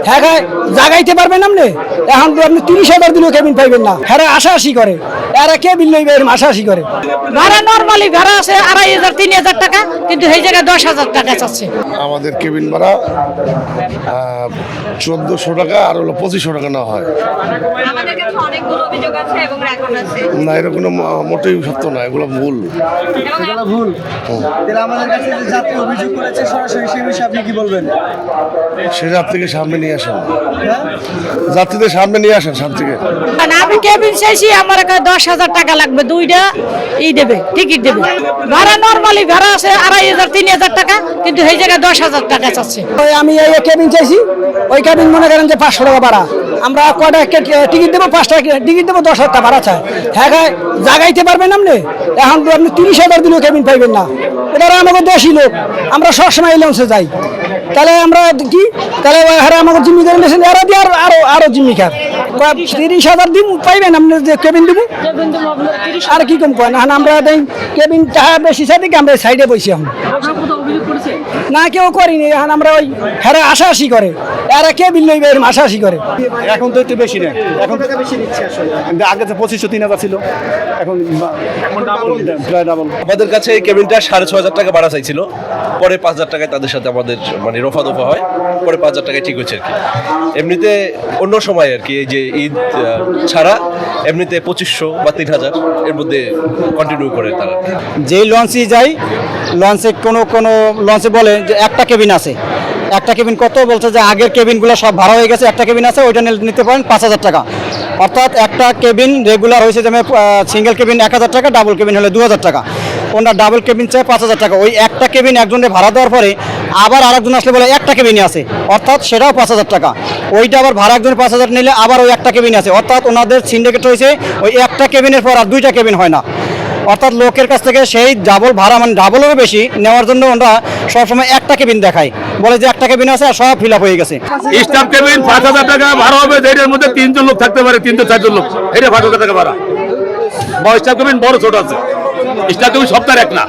হ্যাঁ জাগাইতে পারবেন আপনি এখন আপনি 30,000 দিলেও কেবিন পাইবেন না। হ্যাঁ আশাআশি করে এরা কেবিন লইবে এরকম আশাআশি করে। ভাড়া নরমালি ভাড়া আছে 2,500 3,000 টাকা, কিন্তু এই জায়গায় 10,000 টাকা চাচ্ছে। আমাদের কেবিন ভাড়া 1400 টাকা আর হলো 2500 টাকা না হয়। আমাদের কাছে অনেকগুলো অভিযোগ আছে এবং রেকর্ড আছে। না, এটা কোনো মোটেই সত্য না, এগুলো ভুল। এগুলো ভুল। তাহলে আমাদের কাছে যে যাত্রী অভিযোগ করেছে সরাসরি সেই বিষয়ে আপনি কি বলবেন? সে যাত্রীকে সামনে নিয়ে আসেন, যাত্রীদের সামনে নিয়ে আসেন সামনে থেকে। আমি কেবিন চাইছি, আমার 10,000 টাকা লাগবে, দুইটা দেবে টিকিট দেবে। ভাড়া নরমালি ভাড়া আছে 2,500 3,000 টাকা, কিন্তু এই জায়গায় 10,000 টাকা চাচ্ছে। আমি এই কেবিন চাইছি, ওই কেবিন মনে করেন যে 500 টাকা ভাড়া। আমরা কয়টা টিকিট দেবো, 5টা টিকিট দেবো, 10,000 টাকা ভাড়া চায়। হ্যাঁ জাগাইতে পারবেন আপনি এখন আপনি 30,000 দিলেও কেবিন পাইবেন না। ওরা আমাকে দেশি লোক, আমরা সবসময় এই লঞ্চে যাই। তাহলে আমরা কি তাহলে হ্যাঁ আমাকে জিম্মি করে নিয়েছেন, এরা দিয়ে আরো জিম্মি খার 30,000 দিন পাইবেন আপনি যে কেবিন দেবো আর কি কম করেন। এখন আমরা কেবিন টাকা বেশি চাই দেখি আমরা সাইডে বসি। এখন না কেউ করিনি, এখন আমরা ওই হ্যাঁ আশাআশি করে এরা কেবিন লইবে এরকম আশাআশি করে। এখন তো একটু বেশি নেই, এখন টাকা বেশি নিচ্ছে আসলে। আগে তো 2500 3,000 ছিল, এখন প্রায় ডাবল। আমাদের কাছে এই কেবিনটা 6,500 টাকা ভাড়া চাইছিল, পরে 5,000 টাকায় তাদের সাথে আমাদের মানে রফা দফা হয়, পরে 5,000 টাকায় ঠিক হচ্ছে আর কি। এমনিতে অন্য সময় আর কি এই যে ঈদ ছাড়া এমনিতে 2500 বা 3,000 এর মধ্যে কন্টিনিউ করে তারা। যেই লঞ্চে যাই, লঞ্চে কোনো লঞ্চে বলে যে একটা কেবিন আছে, একটা কেবিন কত বলছে যে আগের কেবিনগুলো সব ভাড়া হয়ে গেছে, একটা কেবিন আছে ওইটা নিতে পারেন 5,000 টাকা। অর্থাৎ একটা কেবিন রেগুলার হয়েছে যেমন সিঙ্গেল কেবিন 1,000 টাকা, ডাবল কেবিন হলে 2,000 টাকা। ওনারা ডাবল কেবিন চায় 5,000 টাকা। ওই একটা কেবিন একজনে ভাড়া দেওয়ার পরে আবার আরেকজন আসলে বলে একটা কেবিনই আছে, অর্থাৎ সেটাও 5,000 টাকা। ওইটা আবার ভাড়া একজন 5,000 নিলে আবার ওই একটা কেবিন আছে, অর্থাৎ ওনাদের সিন্ডিকেট হয়েছে ওই একটা কেবিনের পর আর 2টা কেবিন হয় না। অর্থাৎ লোকের কাছ থেকে সেই ডাবল ভাড়া মানে ডাবলেরও বেশি নেওয়ার জন্য ওরা সবসময় একটা কেবিন দেখায়, বলে যে একটা কেবিন আছে আর সব ফিল আপ হয়ে গেছে। স্টাফ কেবিন 5,000 টাকা ভাড়া হবে, এর মধ্যে 3 জন লোক থাকতে পারে, 3 থেকে 4 জন লোক, এটা 5,000 টাকা ভাড়া। বড় স্টাফ কেবিন বড় ছোট আছে, স্টাফ কেবিন সপ্তাহে এক না,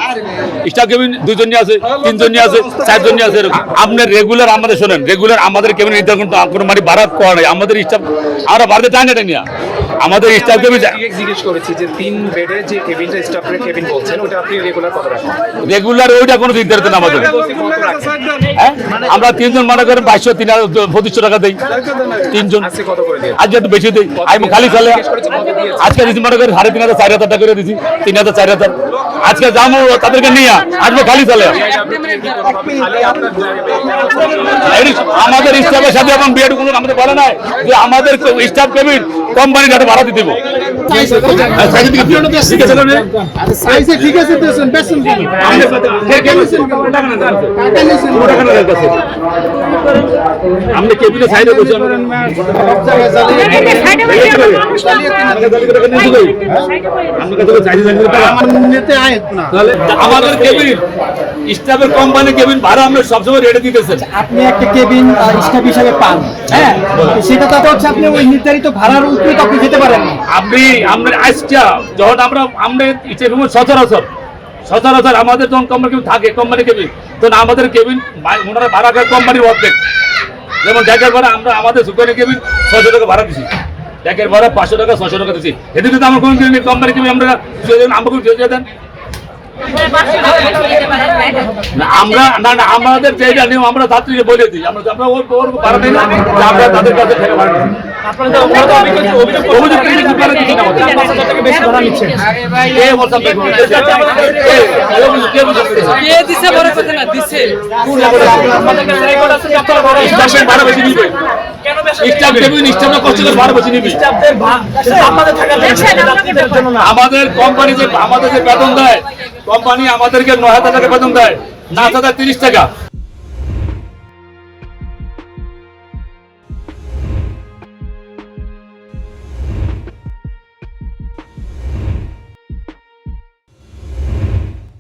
স্টাফ কেবিন 2 জন আছে, 3 জন আছে, 4 জন আছে। আপনার রেগুলার আমাদের শোনেন, রেগুলার আমাদের কেবিন নির্ধারণ কোনো মানে ভাড়া করা নাই। আমাদের স্টাফ আমরা বাড়িতে টান এটা নিয়ে আমাদের স্টাফ কেবিন জিজ্ঞেস করেছি যে 3 বেডের যে কেবিনটা স্টাফের কেবিন বলছেন ওটা আপনি রেগুলার কত রাখেন? রেগুলার ওইটা কোনো নির্ধারিত না আমাদের। আমরা 3 জন মনে করেন 2,200 3,000 টাকা দেই 3 জন। কত করে দিয়ে? আজকে একটু বেশি দেই, আমি খালি চলে আজকে দিচ্ছি মনে করেন 3,500 4,000 টাকা করে দিচ্ছি, 3,000 4,000। আজকে যাবো তাদেরকে নিয়ে আসবো খালি চলে। আমাদের স্টাফের সাথে এখন বিয়ের কোনো আমাদের বলে নাই যে আমাদের স্টাফ কেবিন কোম্পানি যাতে ভাড়া দিতে দেবো। আমরা কেবিনের সাইডে বসে আমাদের কেবিন স্টাফের কোম্পানি কেবিন ভাড়া আমরা সবসময় রেটে দিতেছেন। আপনি একটা কেবিন স্টাফ হিসাবে পান, হ্যাঁ, সেটা তো হচ্ছে আপনি ওই নির্ধারিত ভাড়ার উপরে আপনি যেতে পারেন না। আমরা আজটা যখন আমরা ইচ্ছে রুমে সচরাচর আমাদের যখন কোম্পানি কেবিন থাকে, কোম্পানি কেবিন, তখন আমাদের কেবিন ওনারা ভাড়া খায় কোম্পানির অর্ধেক। যেমন ডেকের ভাড়া আমরা আমাদের সুপারি কেবিন 600 টাকা ভাড়া দিচ্ছি, ডেকের ভাড়া 500 টাকা 600 টাকা দিচ্ছি। এদিকে তো আমার কোনো কোম্পানি কেবিন আমরা আমাকে দিয়ে দেন আমরা না না আমাদের যেটা নিয়ম আমরা যাত্রীকে বলে দিই, আমরা ওর ভাড়া নেই না, আমরা তাদের কাছে থেকে ভাড়া নিই। আমাদের কোম্পানি যে আমাদের যে বেতন দেয়, কোম্পানি আমাদেরকে 9,000 টাকা বেতন দেয়, 9,030 টাকা।